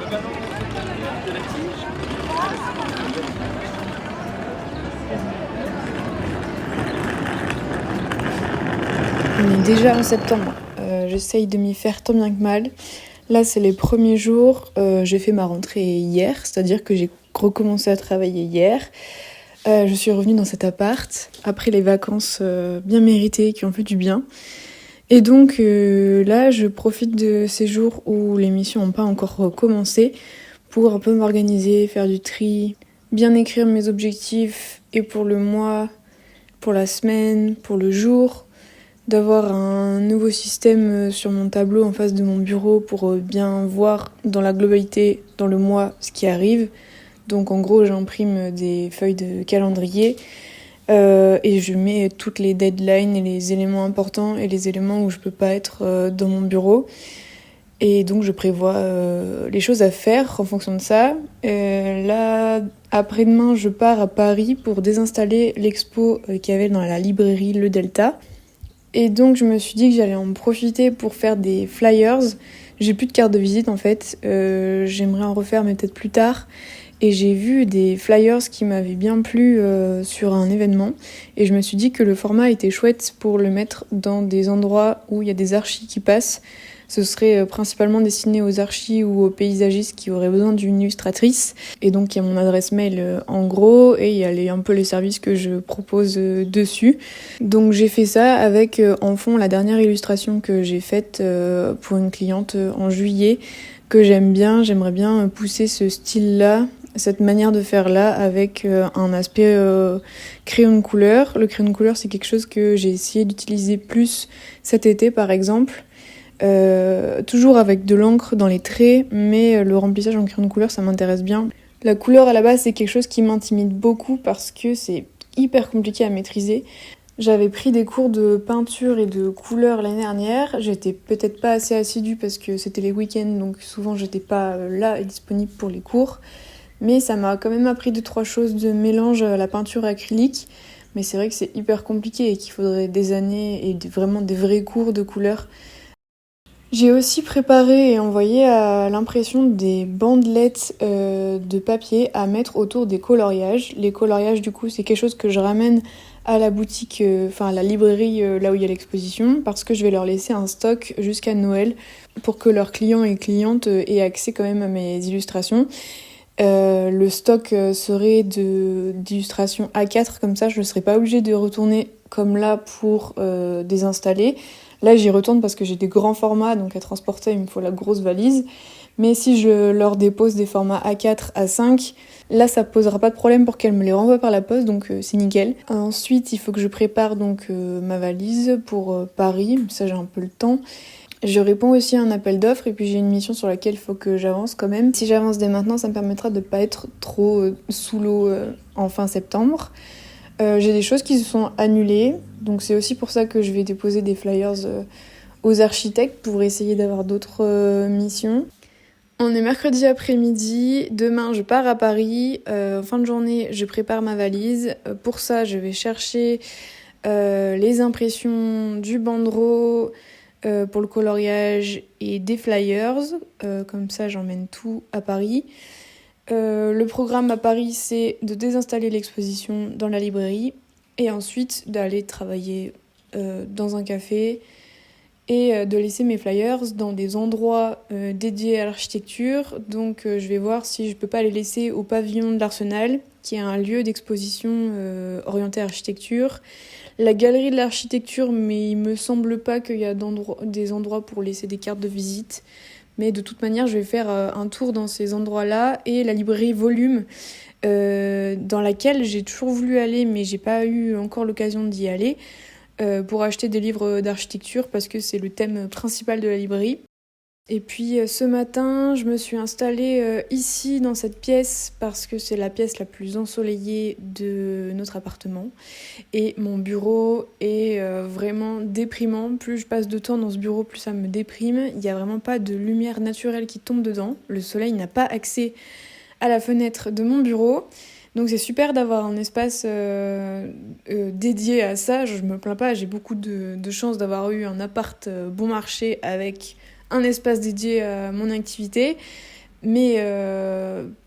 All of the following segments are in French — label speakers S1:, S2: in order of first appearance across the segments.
S1: On est déjà en septembre. J'essaye de m'y faire tant bien que mal. Là, c'est les premiers jours. J'ai fait ma rentrée hier, c'est-à-dire que j'ai recommencé à travailler hier. Je suis revenue dans cet appart après les vacances bien méritées qui ont fait du bien. Et donc là, je profite de ces jours où les missions n'ont pas encore commencé pour un peu m'organiser, faire du tri, bien écrire mes objectifs et pour le mois, pour la semaine, pour le jour, d'avoir un nouveau système sur mon tableau en face de mon bureau pour bien voir dans la globalité, dans le mois, ce qui arrive. Donc en gros, j'imprime des feuilles de calendrier et je mets toutes les deadlines et les éléments importants et les éléments où je peux pas être dans mon bureau. Et donc je prévois les choses à faire en fonction de ça. Là, après-demain, je pars à Paris pour désinstaller l'expo qu'il y avait dans la librairie Le Delta. Et donc je me suis dit que j'allais en profiter pour faire des flyers. J'ai plus de carte de visite en fait. J'aimerais en refaire mais peut-être plus tard. Et j'ai vu des flyers qui m'avaient bien plu sur un événement. Et je me suis dit que le format était chouette pour le mettre dans des endroits où il y a des archis qui passent. Ce serait principalement destiné aux archis ou aux paysagistes qui auraient besoin d'une illustratrice. Et donc il y a mon adresse mail en gros et il y a un peu les services que je propose dessus. Donc j'ai fait ça avec en fond la dernière illustration que j'ai faite pour une cliente en juillet que j'aime bien. J'aimerais bien pousser ce style-là, cette manière de faire là avec un aspect crayon de couleur. Le crayon de couleur, c'est quelque chose que j'ai essayé d'utiliser plus cet été par exemple. Toujours avec de l'encre dans les traits, mais le remplissage en crayon de couleur, ça m'intéresse bien. La couleur à la base, c'est quelque chose qui m'intimide beaucoup parce que c'est hyper compliqué à maîtriser. J'avais pris des cours de peinture et de couleur l'année dernière. J'étais peut-être pas assez assidue parce que c'était les week-ends, donc souvent j'étais pas là et disponible pour les cours. Mais ça m'a quand même appris 2-3 choses de mélange à la peinture acrylique. Mais c'est vrai que c'est hyper compliqué et qu'il faudrait des années et vraiment des vrais cours de couleur. J'ai aussi préparé et envoyé à l'impression des bandelettes de papier à mettre autour des coloriages. Les coloriages, du coup, c'est quelque chose que je ramène à la boutique, à la librairie là où il y a l'exposition, parce que je vais leur laisser un stock jusqu'à Noël pour que leurs clients et clientes aient accès quand même à mes illustrations. Le stock serait d'illustrations A4, comme ça je ne serai pas obligée de retourner comme là pour désinstaller. Là j'y retourne parce que j'ai des grands formats, donc à transporter il me faut la grosse valise. Mais si je leur dépose des formats A4, A5, là ça posera pas de problème pour qu'elles me les renvoient par la poste, donc c'est nickel. Ensuite il faut que je prépare donc ma valise pour Paris, ça j'ai un peu le temps. Je réponds aussi à un appel d'offres et puis j'ai une mission sur laquelle il faut que j'avance quand même. Si j'avance dès maintenant, ça me permettra de ne pas être trop sous l'eau en fin septembre. J'ai des choses qui se sont annulées, donc c'est aussi pour ça que je vais déposer des flyers aux architectes pour essayer d'avoir d'autres missions. On est mercredi après-midi, demain je pars à Paris, en fin de journée je prépare ma valise. Pour ça je vais chercher les impressions du banderole, pour le coloriage et des flyers, comme ça j'emmène tout à Paris. Le programme à Paris, c'est de désinstaller l'exposition dans la librairie et ensuite d'aller travailler dans un café et de laisser mes flyers dans des endroits dédiés à l'architecture. Donc je vais voir si je peux pas les laisser au pavillon de l'Arsenal, qui est un lieu d'exposition orienté à l'architecture. La galerie de l'architecture, mais il me semble pas qu'il y a des endroits pour laisser des cartes de visite. Mais de toute manière, je vais faire un tour dans ces endroits-là. Et la librairie Volume, dans laquelle j'ai toujours voulu aller, mais j'ai pas eu encore l'occasion d'y aller, pour acheter des livres d'architecture, parce que c'est le thème principal de la librairie. Et puis ce matin, je me suis installée ici dans cette pièce parce que c'est la pièce la plus ensoleillée de notre appartement. Et mon bureau est vraiment déprimant. Plus je passe de temps dans ce bureau, plus ça me déprime. Il n'y a vraiment pas de lumière naturelle qui tombe dedans. Le soleil n'a pas accès à la fenêtre de mon bureau. Donc c'est super d'avoir un espace dédié à ça. Je me plains pas, j'ai beaucoup de chance d'avoir eu un appart bon marché avec un espace dédié à mon activité. Mais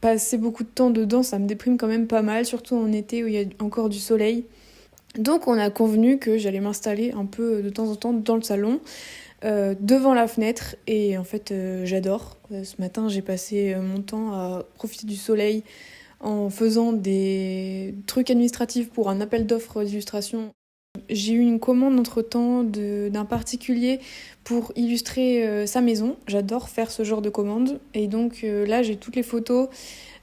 S1: passer beaucoup de temps dedans, ça me déprime quand même pas mal, surtout en été où il y a encore du soleil. Donc on a convenu que j'allais m'installer un peu de temps en temps dans le salon, devant la fenêtre. Et en fait, j'adore. Ce matin, j'ai passé mon temps à profiter du soleil en faisant des trucs administratifs pour un appel d'offres d'illustration. J'ai eu une commande entre-temps d'un particulier pour illustrer sa maison. J'adore faire ce genre de commande. Et donc là, j'ai toutes les photos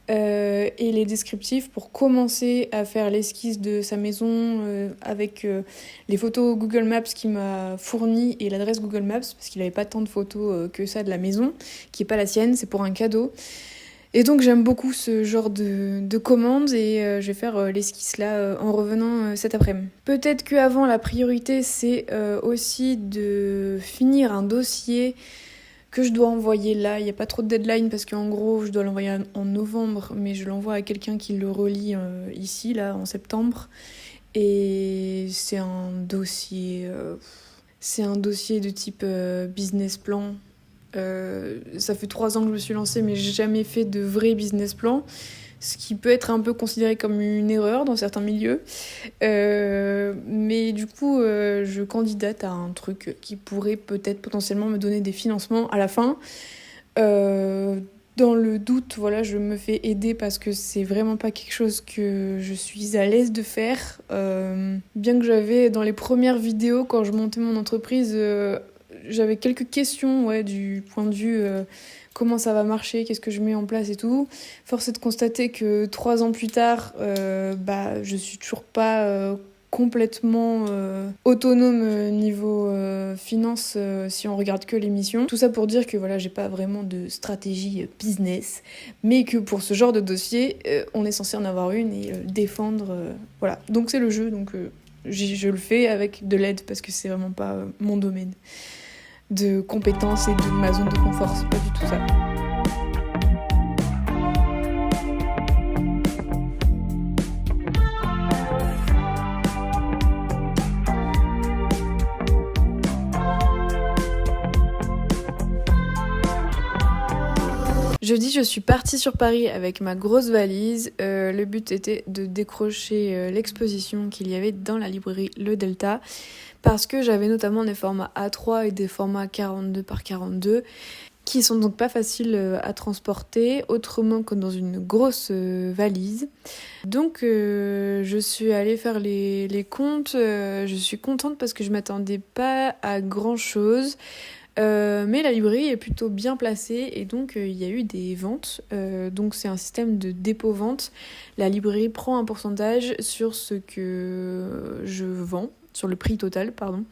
S1: et les descriptifs pour commencer à faire l'esquisse de sa maison avec les photos Google Maps qu'il m'a fournies et l'adresse Google Maps, parce qu'il n'avait pas tant de photos que ça de la maison, qui n'est pas la sienne, c'est pour un cadeau. Et donc j'aime beaucoup ce genre de commandes et je vais faire l'esquisse là en revenant cet après-midi. Peut-être qu'avant la priorité c'est aussi de finir un dossier que je dois envoyer là. Il n'y a pas trop de deadline parce qu'en gros je dois l'envoyer en novembre, mais je l'envoie à quelqu'un qui le relit ici là en septembre. Et c'est un dossier de type business plan. Ça fait 3 ans que je me suis lancée, mais j'ai jamais fait de vrai business plan, ce qui peut être un peu considéré comme une erreur dans certains milieux. Mais du coup, je candidate à un truc qui pourrait peut-être potentiellement me donner des financements à la fin. Dans le doute, voilà, je me fais aider parce que c'est vraiment pas quelque chose que je suis à l'aise de faire. Bien que j'avais, dans les premières vidéos, quand je montais mon entreprise, j'avais quelques questions du point de vue comment ça va marcher, qu'est-ce que je mets en place et tout. Force est de constater que 3 ans plus tard, je suis toujours pas complètement autonome niveau finance si on regarde que l'émission. Tout ça pour dire que voilà, j'ai pas vraiment de stratégie business, mais que pour ce genre de dossier, on est censé en avoir une et défendre. Voilà, donc c'est le jeu, donc je le fais avec de l'aide parce que c'est vraiment pas mon domaine de compétences et de ma zone de confort, c'est pas du tout ça. Jeudi, je suis partie sur Paris avec ma grosse valise. Le but était de décrocher l'exposition qu'il y avait dans la librairie Le Delta, parce que j'avais notamment des formats A3 et des formats 42 par 42 qui sont donc pas faciles à transporter autrement que dans une grosse valise. Donc je suis allée faire les comptes. Je suis contente parce que je m'attendais pas à grand chose. Mais la librairie est plutôt bien placée et donc il y a eu des ventes. Donc c'est un système de dépôt-vente. La librairie prend un pourcentage sur ce que je vends, sur le prix total, pardon.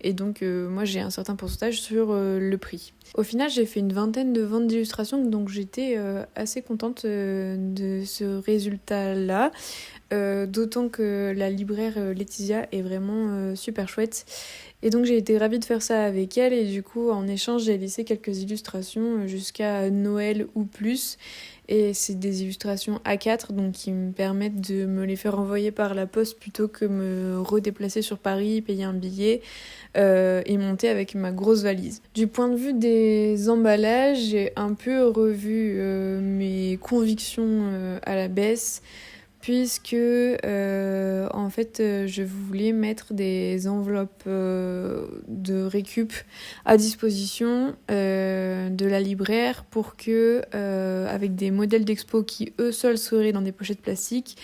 S1: Et donc moi j'ai un certain pourcentage sur le prix. Au final j'ai fait une vingtaine de ventes d'illustrations, donc j'étais assez contente de ce résultat-là. D'autant que la libraire Laetitia est vraiment super chouette. Et donc j'ai été ravie de faire ça avec elle et du coup en échange j'ai laissé quelques illustrations jusqu'à Noël ou plus. Et c'est des illustrations A4 donc qui me permettent de me les faire envoyer par la poste plutôt que me redéplacer sur Paris, payer un billet et monter avec ma grosse valise. Du point de vue des emballages, j'ai un peu revu mes convictions à la baisse, puisque en fait je voulais mettre des enveloppes de récup à disposition de la libraire pour que avec des modèles d'expo qui eux seuls seraient dans des pochettes plastiques,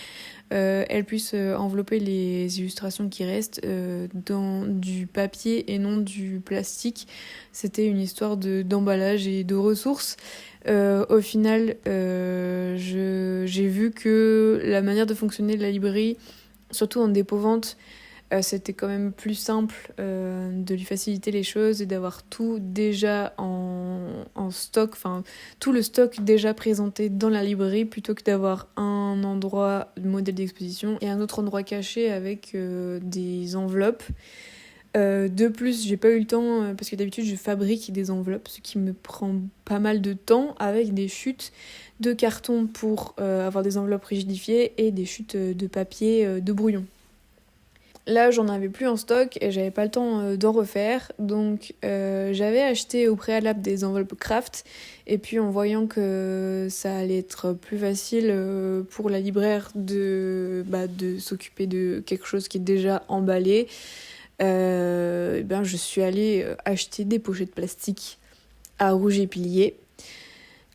S1: elle puisse envelopper les illustrations qui restent dans du papier et non du plastique. C'était une histoire d'emballage et de ressources. Au final, j'ai vu que la manière de fonctionner de la librairie, surtout en dépôt-vente, c'était quand même plus simple de lui faciliter les choses et d'avoir tout déjà en stock, enfin tout le stock déjà présenté dans la librairie plutôt que d'avoir un endroit modèle d'exposition et un autre endroit caché avec des enveloppes. De plus, j'ai pas eu le temps, parce que d'habitude je fabrique des enveloppes, ce qui me prend pas mal de temps, avec des chutes de carton pour avoir des enveloppes rigidifiées et des chutes de papier de brouillon. Là, j'en avais plus en stock et j'avais pas le temps d'en refaire. Donc, j'avais acheté au préalable des enveloppes craft. Et puis, en voyant que ça allait être plus facile pour la libraire de s'occuper de quelque chose qui est déjà emballé, je suis allée acheter des pochettes plastiques à rouge et plié.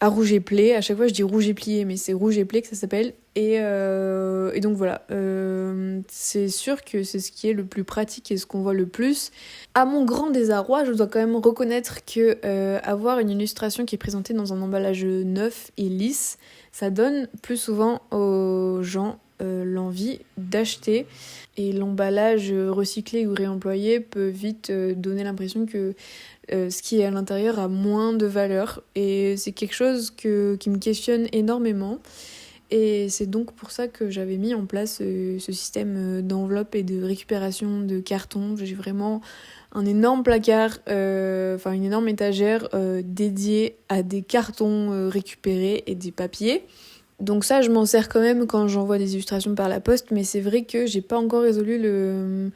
S1: À rouge et plé, à chaque fois je dis rouge et plié, mais c'est rouge et plé que ça s'appelle. Et donc voilà, c'est sûr que c'est ce qui est le plus pratique et ce qu'on voit le plus. À mon grand désarroi, je dois quand même reconnaître que avoir une illustration qui est présentée dans un emballage neuf et lisse, ça donne plus souvent aux gens l'envie d'acheter. Et l'emballage recyclé ou réemployé peut vite donner l'impression que ce qui est à l'intérieur a moins de valeur. Et c'est quelque chose qui me questionne énormément. Et c'est donc pour ça que j'avais mis en place ce système d'enveloppe et de récupération de carton. J'ai vraiment un énorme placard, une énorme étagère dédiée à des cartons récupérés et des papiers. Donc ça, je m'en sers quand même quand j'envoie des illustrations par la poste, mais c'est vrai que j'ai pas encore résolu le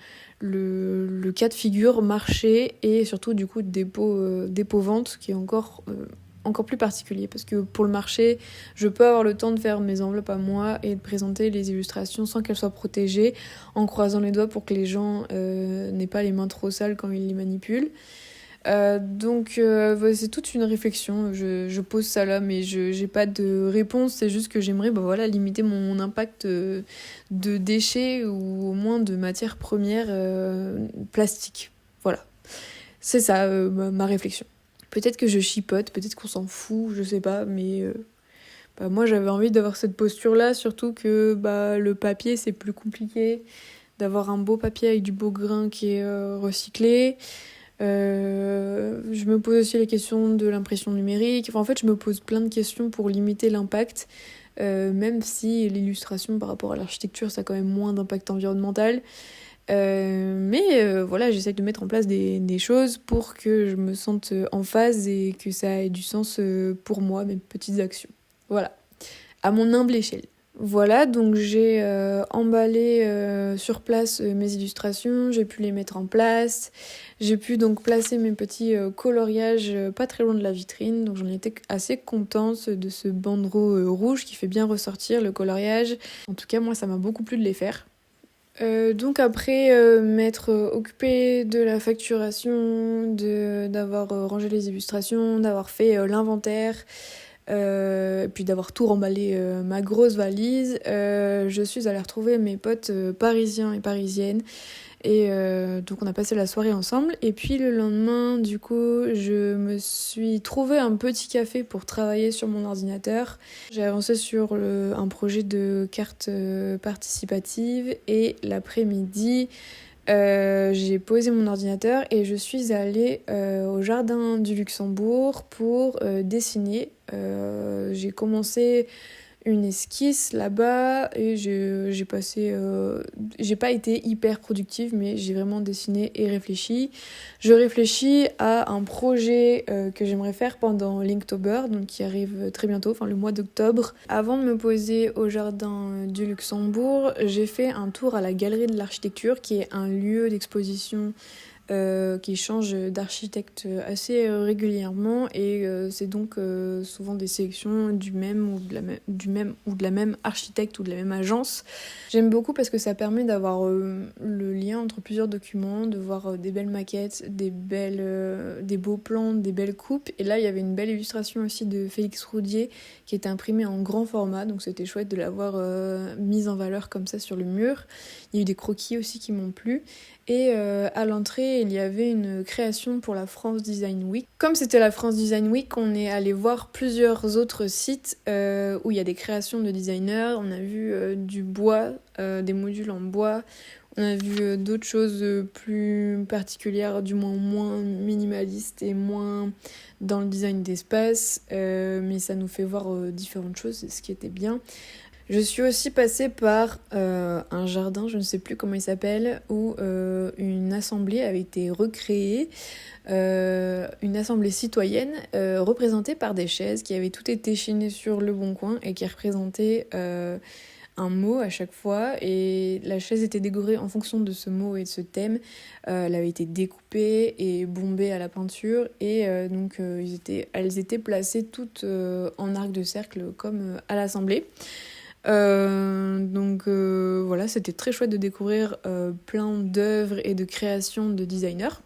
S1: cas de figure marché et surtout du coup dépôt-vente qui est encore plus particulier, parce que pour le marché, je peux avoir le temps de faire mes enveloppes à moi et de présenter les illustrations sans qu'elles soient protégées, en croisant les doigts pour que les gens n'aient pas les mains trop sales quand ils les manipulent. C'est toute une réflexion, je pose ça là, mais j'ai pas de réponse, c'est juste que j'aimerais limiter mon impact de déchets ou au moins de matières premières plastiques. Voilà, c'est ça ma réflexion. Peut-être que je chipote, peut-être qu'on s'en fout, je sais pas, mais moi j'avais envie d'avoir cette posture-là, surtout que le papier c'est plus compliqué, d'avoir un beau papier avec du beau grain qui est recyclé. Je me pose aussi les questions de l'impression numérique. En fait, je me pose plein de questions pour limiter l'impact, même si l'illustration par rapport à l'architecture, ça a quand même moins d'impact environnemental. J'essaie de mettre en place des choses pour que je me sente en phase et que ça ait du sens pour moi, mes petites actions. Voilà, à mon humble échelle. Voilà, donc j'ai emballé sur place mes illustrations, j'ai pu les mettre en place, j'ai pu donc placer mes petits coloriages pas très loin de la vitrine, donc j'en étais assez contente de ce bandeau rouge qui fait bien ressortir le coloriage. En tout cas, moi ça m'a beaucoup plu de les faire. Donc après m'être occupée de la facturation, d'avoir rangé les illustrations, d'avoir fait l'inventaire, et puis d'avoir tout remballé ma grosse valise, je suis allée retrouver mes potes parisiens et parisiennes. Et donc on a passé la soirée ensemble. Et puis le lendemain, du coup, je me suis trouvé un petit café pour travailler sur mon ordinateur. J'ai avancé sur un projet de carte participative. Et l'après-midi, j'ai posé mon ordinateur et je suis allée au jardin du Luxembourg pour dessiner. J'ai commencé une esquisse là-bas et j'ai pas été hyper productive, mais j'ai vraiment dessiné et réfléchi. Je réfléchis à un projet que j'aimerais faire pendant l'Inktober, donc qui arrive très bientôt, enfin le mois d'octobre. Avant de me poser au jardin du Luxembourg, j'ai fait un tour à la Galerie de l'Architecture, qui est un lieu d'exposition qui change d'architecte assez régulièrement, et c'est donc souvent des sélections du même ou de la même architecte ou de la même agence. J'aime beaucoup parce que ça permet d'avoir le lien entre plusieurs documents, de voir des belles maquettes, des beaux plans, des belles coupes. Et là il y avait une belle illustration aussi de Félix Roudier qui était imprimée en grand format, donc c'était chouette de l'avoir mise en valeur comme ça sur le mur. Il y a eu des croquis aussi qui m'ont plu. Et à l'entrée, il y avait une création pour la France Design Week. Comme c'était la France Design Week, on est allé voir plusieurs autres sites où il y a des créations de designers. On a vu du bois, des modules en bois. On a vu d'autres choses plus particulières, du moins minimalistes et moins dans le design d'espace. Mais ça nous fait voir différentes choses, c'est ce qui était bien. Je suis aussi passée par un jardin, je ne sais plus comment il s'appelle, où une assemblée avait été recréée, une assemblée citoyenne représentée par des chaises qui avaient toutes été chinées sur le Bon Coin et qui représentaient un mot à chaque fois et la chaise était décorée en fonction de ce mot et de ce thème. Elle avait été découpée et bombée à la peinture et elles étaient placées toutes en arc de cercle comme à l'assemblée. Voilà, c'était très chouette de découvrir plein d'œuvres et de créations de designers.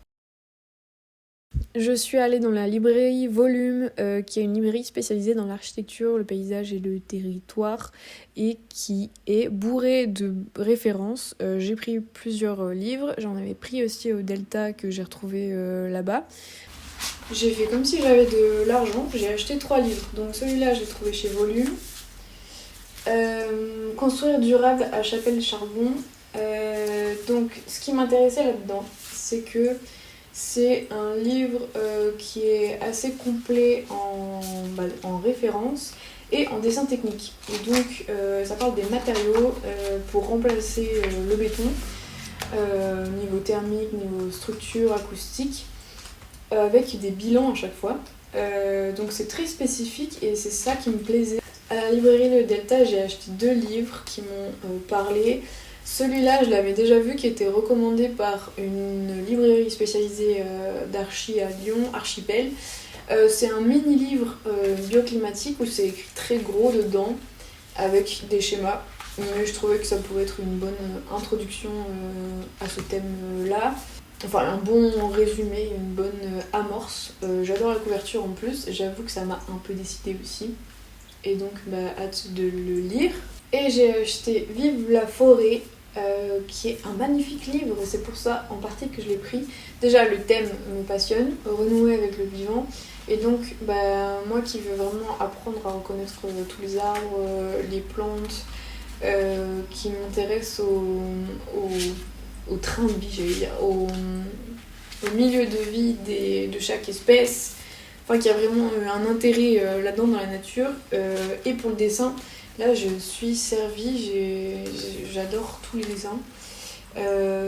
S1: Je suis allée dans la librairie Volume, qui est une librairie spécialisée dans l'architecture, le paysage et le territoire, et qui est bourrée de références. J'ai pris plusieurs livres, j'en avais pris aussi au Delta que j'ai retrouvé là-bas. J'ai fait comme si j'avais de l'argent, j'ai acheté 3 livres. Donc celui-là, je l'ai trouvé chez Volume. Construire durable à Chapelle-Charbon. Donc ce qui m'intéressait là-dedans, c'est que c'est un livre qui est assez complet en référence et en dessin technique. Et donc ça parle des matériaux pour remplacer le béton, niveau thermique, niveau structure, acoustique, avec des bilans à chaque fois. Donc c'est très spécifique et c'est ça qui me plaisait. À la librairie Le Delta, j'ai acheté 2 livres qui m'ont parlé. Celui-là, je l'avais déjà vu, qui était recommandé par une librairie spécialisée d'archi à Lyon, Archipel. C'est un mini-livre bioclimatique où c'est écrit très gros dedans, avec des schémas. Mais je trouvais que ça pouvait être une bonne introduction à ce thème-là. Enfin, un bon résumé, une bonne amorce. J'adore la couverture en plus, j'avoue que ça m'a un peu décidée aussi. Et donc, hâte de le lire. Et j'ai acheté Vive la forêt, qui est un magnifique livre, c'est pour ça en partie que je l'ai pris. Déjà, le thème me passionne, renouer avec le vivant. Et donc, moi qui veux vraiment apprendre à reconnaître tous les arbres, les plantes, qui m'intéressent au train de vie, j'allais dire, au milieu de vie de chaque espèce. Enfin, qu'il y a vraiment un intérêt là-dedans dans la nature. Et pour le dessin, là, je suis servie, j'adore tous les dessins.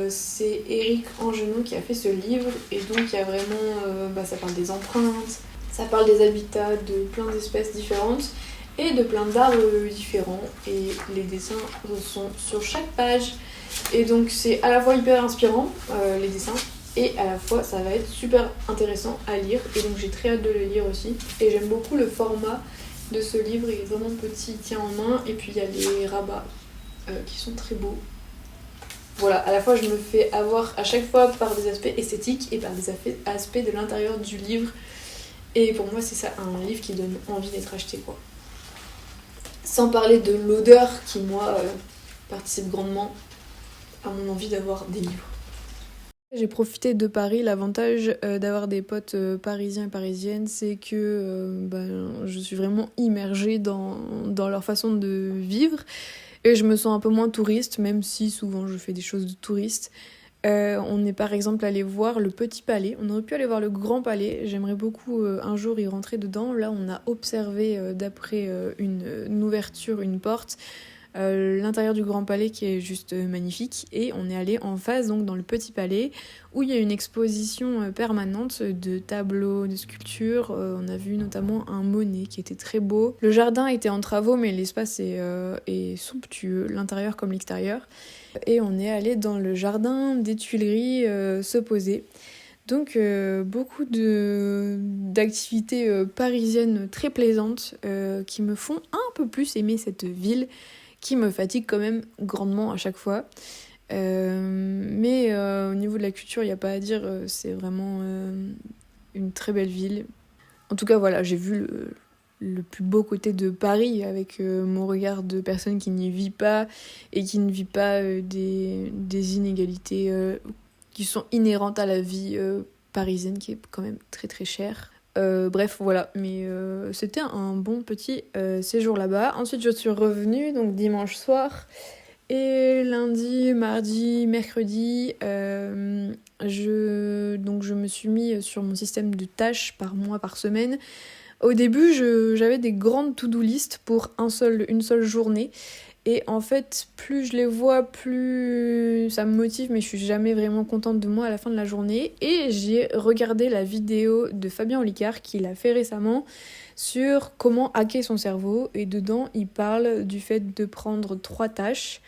S1: C'est Éric Angenot qui a fait ce livre, et donc il y a vraiment, ça parle des empreintes, ça parle des habitats de plein d'espèces différentes et de plein d'arbres différents, et les dessins sont sur chaque page. Et donc c'est à la fois hyper inspirant, les dessins, et à la fois ça va être super intéressant à lire, et donc j'ai très hâte de le lire aussi. Et j'aime beaucoup le format de ce livre, il est vraiment petit, il tient en main, et puis il y a les rabats qui sont très beaux. Voilà, à la fois je me fais avoir à chaque fois par des aspects esthétiques et par des aspects de l'intérieur du livre, et pour moi c'est ça, un livre qui donne envie d'être acheté, quoi. Sans parler de l'odeur qui, moi, participe grandement à mon envie d'avoir des livres. J'ai profité de Paris. L'avantage d'avoir des potes parisiens et parisiennes, c'est que je suis vraiment immergée dans leur façon de vivre. Et je me sens un peu moins touriste, même si souvent je fais des choses de touriste. On est par exemple allé voir le Petit Palais. On aurait pu aller voir le Grand Palais. J'aimerais beaucoup un jour y rentrer dedans. Là, on a observé d'après une ouverture, une porte, l'intérieur du Grand Palais qui est juste magnifique, et on est allé en face donc dans le Petit Palais où il y a une exposition permanente de tableaux, de sculptures. On a vu notamment un Monet qui était très beau. Le jardin était en travaux, mais l'espace est somptueux, l'intérieur comme l'extérieur. Et on est allé dans le jardin des Tuileries se poser. Donc beaucoup d'activités parisiennes très plaisantes qui me font un peu plus aimer cette ville, qui me fatigue quand même grandement à chaque fois. Mais au niveau de la culture, il n'y a pas à dire, c'est vraiment une très belle ville. En tout cas, voilà, j'ai vu le plus beau côté de Paris avec mon regard de personne qui n'y vit pas et qui ne vit pas des inégalités qui sont inhérentes à la vie parisienne, qui est quand même très très chère. Bref, voilà, mais c'était un bon petit séjour là-bas. Ensuite, je suis revenue, donc dimanche soir, et lundi, mardi, mercredi, je me suis mis sur mon système de tâches par mois, par semaine. Au début, j'avais des grandes to-do list pour une seule journée, Et en fait, plus je les vois, plus ça me motive, mais je suis jamais vraiment contente de moi à la fin de la journée. Et j'ai regardé la vidéo de Fabien Olicard qu'il a fait récemment sur comment hacker son cerveau. Et dedans, il parle du fait de prendre 3 tâches.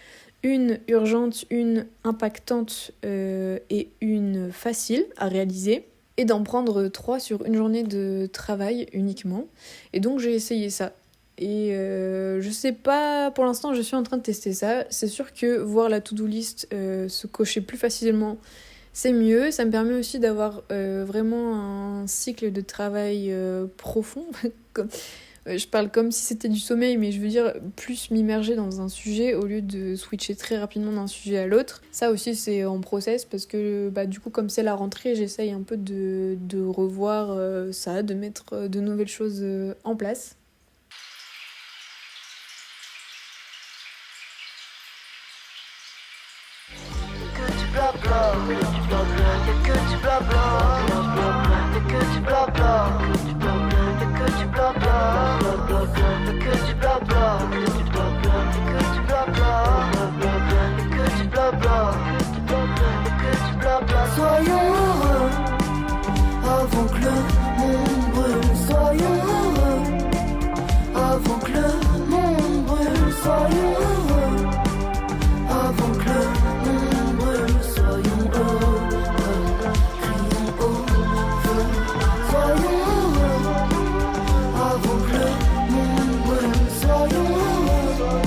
S1: Une urgente, une impactante et une facile à réaliser. Et d'en prendre 3 sur une journée de travail uniquement. Et donc j'ai essayé ça. Et je sais pas, pour l'instant je suis en train de tester ça. C'est sûr que voir la to-do list se cocher plus facilement, c'est mieux. Ça me permet aussi d'avoir vraiment un cycle de travail profond. Je parle comme si c'était du sommeil, mais je veux dire plus m'immerger dans un sujet au lieu de switcher très rapidement d'un sujet à l'autre. Ça aussi c'est en process parce que du coup comme c'est la rentrée, j'essaye un peu de revoir ça, de mettre de nouvelles choses en place.
S2: Blabla, y'a que du blabla, y'a que du blabla, y'a que du blabla, y'a que du blabla, y'a que du blabla, y'a que du blabla, y'a que du blabla. Soyons heureux avant que le monde brûle. Soyons heureux avant que le monde brûle. Soyons heureux avant que le monde brûle. Soyons heureux, crions au feu. Soyons heureux avant que le monde brûle. Soyons heureux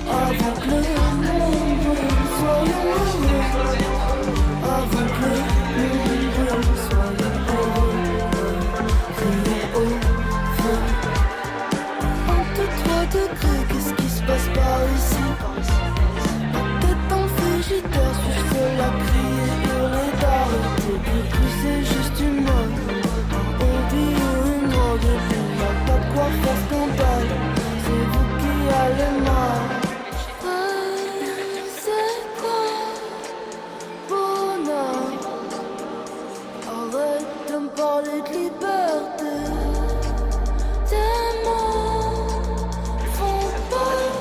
S2: avant que le monde brûle. Soyons heureux avant que le monde brûle. Soyons heureux, crions au feu. Entre 3 degrés, qu'est-ce qui se passe par ici? Frigidaire, suis-je seul à crier, hurler, d'arrêter de pousser juste une mode. On vit une drogue et puis y'a pas de quoi faire scandale. C'est vous qui allez mal. C'est quoi bonheur? Arrête de me parler de liberté. Tes mots font peur.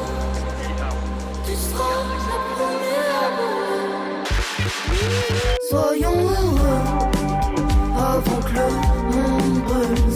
S2: Tu seras la première. Soyons heureux avant que le monde brûle.